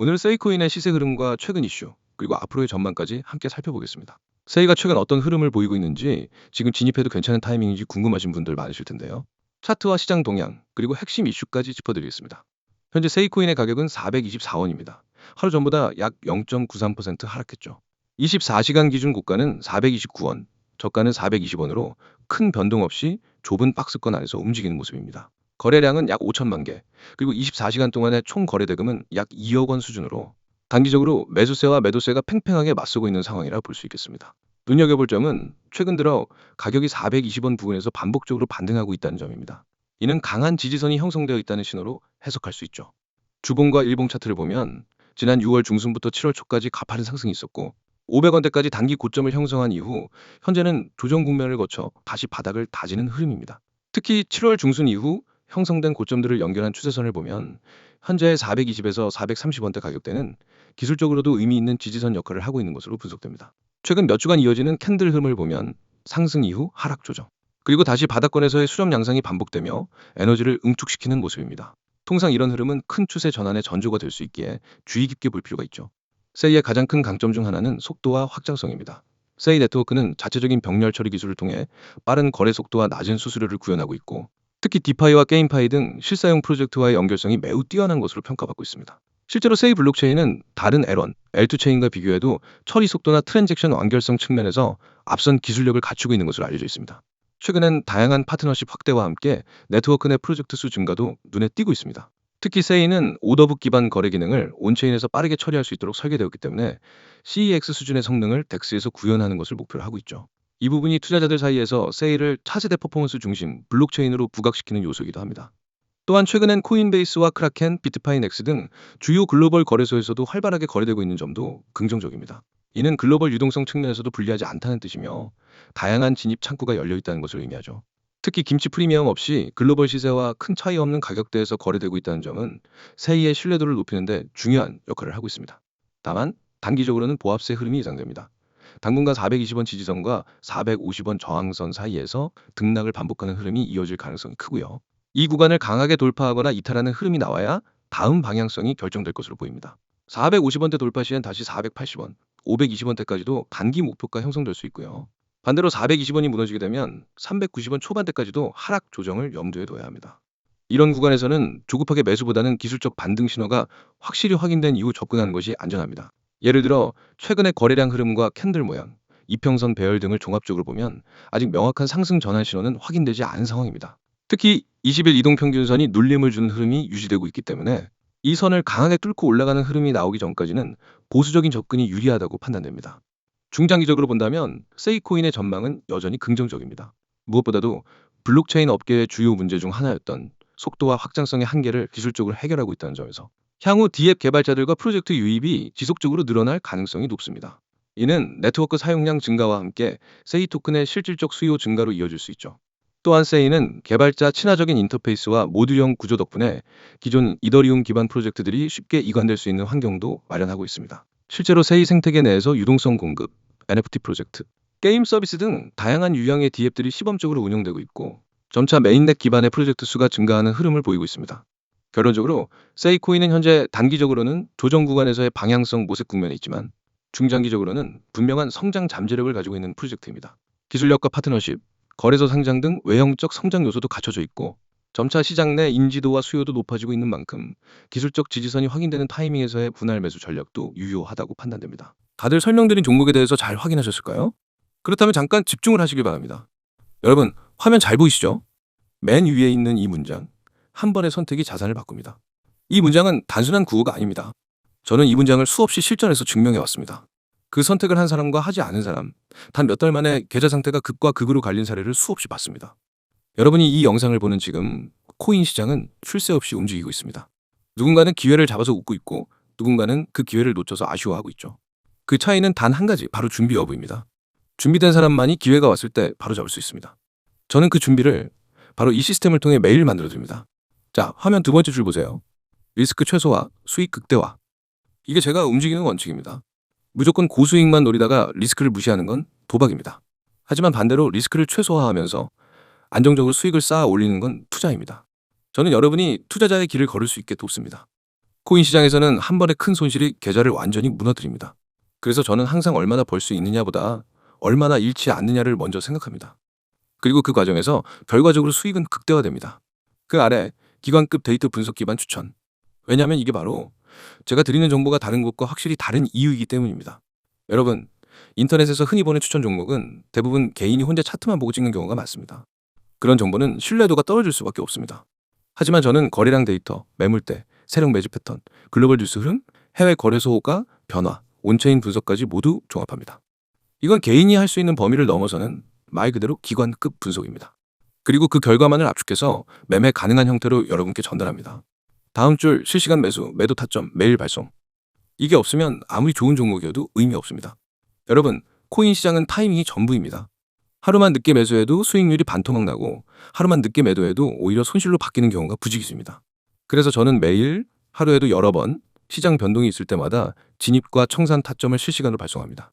오늘 세이코인의 시세 흐름과 최근 이슈, 그리고 앞으로의 전망까지 함께 살펴보겠습니다. 세이가 최근 어떤 흐름을 보이고 있는지, 지금 진입해도 괜찮은 타이밍인지 궁금하신 분들 많으실 텐데요. 차트와 시장 동향, 그리고 핵심 이슈까지 짚어드리겠습니다. 현재 세이코인의 가격은 424원입니다. 하루 전보다 약 0.93% 하락했죠. 24시간 기준 고가는 429원, 저가는 420원으로 큰 변동 없이 좁은 박스권 안에서 움직이는 모습입니다. 거래량은 약 5천만 개, 그리고 24시간 동안의 총 거래 대금은 약 2억 원 수준으로 단기적으로 매수세와 매도세가 팽팽하게 맞서고 있는 상황이라 볼 수 있겠습니다. 눈여겨볼 점은 최근 들어 가격이 420원 부근에서 반복적으로 반등하고 있다는 점입니다. 이는 강한 지지선이 형성되어 있다는 신호로 해석할 수 있죠. 주봉과 일봉 차트를 보면 지난 6월 중순부터 7월 초까지 가파른 상승이 있었고 500원대까지 단기 고점을 형성한 이후 현재는 조정 국면을 거쳐 다시 바닥을 다지는 흐름입니다. 특히 7월 중순 이후 형성된 고점들을 연결한 추세선을 보면 현재 420에서 430원대 가격대는 기술적으로도 의미 있는 지지선 역할을 하고 있는 것으로 분석됩니다. 최근 몇 주간 이어지는 캔들 흐름을 보면 상승 이후 하락 조정, 그리고 다시 바닥권에서의 수렴 양상이 반복되며 에너지를 응축시키는 모습입니다. 통상 이런 흐름은 큰 추세 전환의 전조가 될 수 있기에 주의 깊게 볼 필요가 있죠. 세이의 가장 큰 강점 중 하나는 속도와 확장성입니다. 세이 네트워크는 자체적인 병렬 처리 기술을 통해 빠른 거래 속도와 낮은 수수료를 구현하고 있고, 특히 디파이와 게임파이 등 실사용 프로젝트와의 연결성이 매우 뛰어난 것으로 평가받고 있습니다. 실제로 세이 블록체인은 다른 L1, L2 체인과 비교해도 처리 속도나 트랜잭션 완결성 측면에서 앞선 기술력을 갖추고 있는 것으로 알려져 있습니다. 최근엔 다양한 파트너십 확대와 함께 네트워크 내 프로젝트 수 증가도 눈에 띄고 있습니다. 특히 세이는 오더북 기반 거래 기능을 온체인에서 빠르게 처리할 수 있도록 설계되었기 때문에 CEX 수준의 성능을 덱스에서 구현하는 것을 목표로 하고 있죠. 이 부분이 투자자들 사이에서 세이를 차세대 퍼포먼스 중심 블록체인으로 부각시키는 요소이기도 합니다. 또한 최근엔 코인베이스와 크라켄, 비트파이넥스 등 주요 글로벌 거래소에서도 활발하게 거래되고 있는 점도 긍정적입니다. 이는 글로벌 유동성 측면에서도 불리하지 않다는 뜻이며 다양한 진입 창구가 열려 있다는 것을 의미하죠. 특히 김치 프리미엄 없이 글로벌 시세와 큰 차이 없는 가격대에서 거래되고 있다는 점은 세이의 신뢰도를 높이는 데 중요한 역할을 하고 있습니다. 다만 단기적으로는 보합세 흐름이 예상됩니다. 당분간 420원 지지선과 450원 저항선 사이에서 등락을 반복하는 흐름이 이어질 가능성이 크고요. 이 구간을 강하게 돌파하거나 이탈하는 흐름이 나와야 다음 방향성이 결정될 것으로 보입니다. 450원대 돌파 시엔 다시 480원, 520원대까지도 단기 목표가 형성될 수 있고요. 반대로 420원이 무너지게 되면 390원 초반대까지도 하락 조정을 염두에 둬야 합니다. 이런 구간에서는 조급하게 매수보다는 기술적 반등 신호가 확실히 확인된 이후 접근하는 것이 안전합니다. 예를 들어 최근의 거래량 흐름과 캔들 모양, 이평선 배열 등을 종합적으로 보면 아직 명확한 상승 전환 신호는 확인되지 않은 상황입니다. 특히 20일 이동평균선이 눌림을 주는 흐름이 유지되고 있기 때문에 이 선을 강하게 뚫고 올라가는 흐름이 나오기 전까지는 보수적인 접근이 유리하다고 판단됩니다. 중장기적으로 본다면 세이코인의 전망은 여전히 긍정적입니다. 무엇보다도 블록체인 업계의 주요 문제 중 하나였던 속도와 확장성의 한계를 기술적으로 해결하고 있다는 점에서 향후 D앱 개발자들과 프로젝트 유입이 지속적으로 늘어날 가능성이 높습니다. 이는 네트워크 사용량 증가와 함께 세이 토큰의 실질적 수요 증가로 이어질 수 있죠. 또한 세이는 개발자 친화적인 인터페이스와 모듈형 구조 덕분에 기존 이더리움 기반 프로젝트들이 쉽게 이관될 수 있는 환경도 마련하고 있습니다. 실제로 세이 생태계 내에서 유동성 공급, NFT 프로젝트, 게임 서비스 등 다양한 유형의 D앱들이 시범적으로 운영되고 있고 점차 메인넷 기반의 프로젝트 수가 증가하는 흐름을 보이고 있습니다. 결론적으로 세이코인은 현재 단기적으로는 조정 구간에서의 방향성 모색 국면에 있지만 중장기적으로는 분명한 성장 잠재력을 가지고 있는 프로젝트입니다. 기술력과 파트너십, 거래소 상장 등 외형적 성장 요소도 갖춰져 있고 점차 시장 내 인지도와 수요도 높아지고 있는 만큼 기술적 지지선이 확인되는 타이밍에서의 분할 매수 전략도 유효하다고 판단됩니다. 다들 설명드린 종목에 대해서 잘 확인하셨을까요? 그렇다면 잠깐 집중을 하시길 바랍니다. 여러분, 화면 잘 보이시죠? 맨 위에 있는 이 문장, 한 번의 선택이 자산을 바꿉니다. 이 문장은 단순한 구호가 아닙니다. 저는 이 문장을 수없이 실전에서 증명해 왔습니다. 그 선택을 한 사람과 하지 않은 사람, 단 몇 달 만에 계좌 상태가 극과 극으로 갈린 사례를 수없이 봤습니다. 여러분이 이 영상을 보는 지금 코인 시장은 쉴 새 없이 움직이고 있습니다. 누군가는 기회를 잡아서 웃고 있고 누군가는 그 기회를 놓쳐서 아쉬워하고 있죠. 그 차이는 단 한 가지, 바로 준비 여부입니다. 준비된 사람만이 기회가 왔을 때 바로 잡을 수 있습니다. 저는 그 준비를 바로 이 시스템을 통해 매일 만들어드립니다. 자, 화면 두 번째 줄 보세요. 리스크 최소화, 수익 극대화. 이게 제가 움직이는 원칙입니다. 무조건 고수익만 노리다가 리스크를 무시하는 건 도박입니다. 하지만 반대로 리스크를 최소화하면서 안정적으로 수익을 쌓아 올리는 건 투자입니다. 저는 여러분이 투자자의 길을 걸을 수 있게 돕습니다. 코인 시장에서는 한 번의 큰 손실이 계좌를 완전히 무너뜨립니다. 그래서 저는 항상 얼마나 벌 수 있느냐보다 얼마나 잃지 않느냐를 먼저 생각합니다. 그리고 그 과정에서 결과적으로 수익은 극대화됩니다. 그 아래 기관급 데이터 분석 기반 추천. 왜냐하면 이게 바로 제가 드리는 정보가 다른 곳과 확실히 다른 이유이기 때문입니다. 여러분, 인터넷에서 흔히 보는 추천 종목은 대부분 개인이 혼자 차트만 보고 찍는 경우가 많습니다. 그런 정보는 신뢰도가 떨어질 수밖에 없습니다. 하지만 저는 거래량 데이터, 매물대, 세력 매집 패턴, 글로벌 뉴스 흐름, 해외 거래소 호가, 변화, 온체인 분석까지 모두 종합합니다. 이건 개인이 할 수 있는 범위를 넘어서는 말 그대로 기관급 분석입니다. 그리고 그 결과만을 압축해서 매매 가능한 형태로 여러분께 전달합니다. 다음 줄 실시간 매수, 매도 타점, 매일 발송. 이게 없으면 아무리 좋은 종목이어도 의미 없습니다. 여러분, 코인 시장은 타이밍이 전부입니다. 하루만 늦게 매수해도 수익률이 반토막 나고 하루만 늦게 매도해도 오히려 손실로 바뀌는 경우가 부지기수입니다. 그래서 저는 매일 하루에도 여러 번 시장 변동이 있을 때마다 진입과 청산 타점을 실시간으로 발송합니다.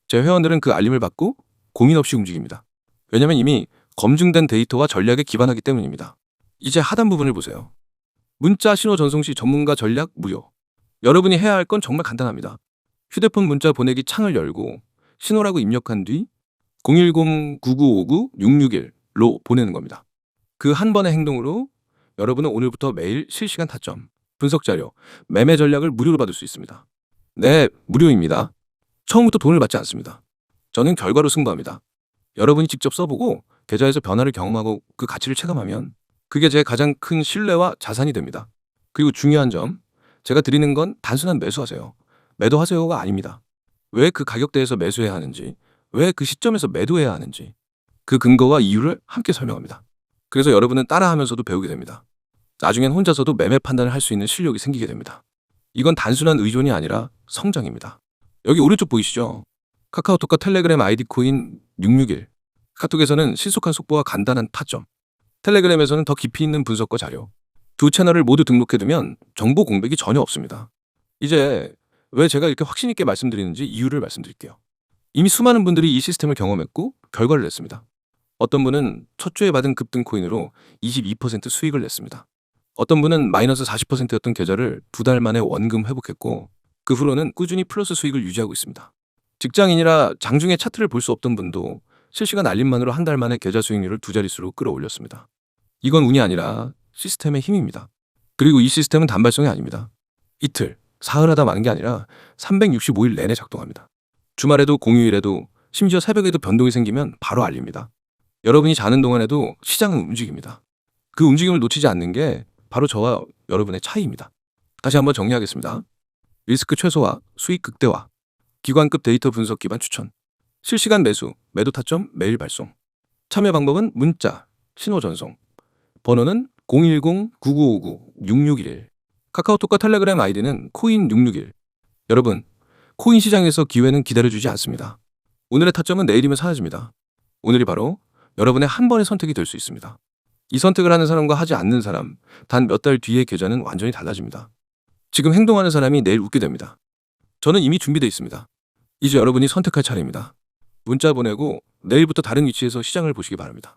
제 회원들은 그 알림을 받고 고민 없이 움직입니다. 왜냐면 이미 검증된 데이터와 전략에 기반하기 때문입니다. 이제 하단 부분을 보세요. 문자 신호 전송 시 전문가 전략 무료. 여러분이 해야 할 건 정말 간단합니다. 휴대폰 문자 보내기 창을 열고 신호라고 입력한 뒤 010-9959-661로 보내는 겁니다. 그 한 번의 행동으로 여러분은 오늘부터 매일 실시간 타점, 분석 자료, 매매 전략을 무료로 받을 수 있습니다. 네, 무료입니다. 처음부터 돈을 받지 않습니다. 저는 결과로 승부합니다. 여러분이 직접 써보고 계좌에서 변화를 경험하고 그 가치를 체감하면 그게 제 가장 큰 신뢰와 자산이 됩니다. 그리고 중요한 점, 제가 드리는 건 단순한 매수하세요, 매도하세요가 아닙니다. 왜 그 가격대에서 매수해야 하는지, 왜 그 시점에서 매도해야 하는지, 그 근거와 이유를 함께 설명합니다. 그래서 여러분은 따라하면서도 배우게 됩니다. 나중엔 혼자서도 매매 판단을 할 수 있는 실력이 생기게 됩니다. 이건 단순한 의존이 아니라 성장입니다. 여기 오른쪽 보이시죠? 카카오톡과 텔레그램 아이디 코인 661. 카톡에서는 신속한 속보와 간단한 타점, 텔레그램에서는 더 깊이 있는 분석과 자료. 두 채널을 모두 등록해두면 정보 공백이 전혀 없습니다. 이제 왜 제가 이렇게 확신 있게 말씀드리는지 이유를 말씀드릴게요. 이미 수많은 분들이 이 시스템을 경험했고 결과를 냈습니다. 어떤 분은 첫 주에 받은 급등 코인으로 22% 수익을 냈습니다. 어떤 분은 마이너스 40%였던 계좌를 2달 만에 원금 회복했고 그 후로는 꾸준히 플러스 수익을 유지하고 있습니다. 직장인이라 장중에 차트를 볼 수 없던 분도 실시간 알림만으로 한 달 만에 계좌 수익률을 2자릿수로 끌어올렸습니다. 이건 운이 아니라 시스템의 힘입니다. 그리고 이 시스템은 단발성이 아닙니다. 이틀, 사흘하다 마는 게 아니라 365일 내내 작동합니다. 주말에도 공휴일에도 심지어 새벽에도 변동이 생기면 바로 알립니다. 여러분이 자는 동안에도 시장은 움직입니다. 그 움직임을 놓치지 않는 게 바로 저와 여러분의 차이입니다. 다시 한번 정리하겠습니다. 리스크 최소화, 수익 극대화, 기관급 데이터 분석 기반 추천, 실시간 매수, 매도 타점 매일 발송. 참여 방법은 문자, 신호 전송. 번호는 010-9959-6611. 카카오톡과 텔레그램 아이디는 코인 661. 여러분, 코인 시장에서 기회는 기다려주지 않습니다. 오늘의 타점은 내일이면 사라집니다. 오늘이 바로 여러분의 한 번의 선택이 될 수 있습니다. 이 선택을 하는 사람과 하지 않는 사람, 단 몇 달 뒤의 계좌는 완전히 달라집니다. 지금 행동하는 사람이 내일 웃게 됩니다. 저는 이미 준비되어 있습니다. 이제 여러분이 선택할 차례입니다. 문자 보내고 내일부터 다른 위치에서 시장을 보시기 바랍니다.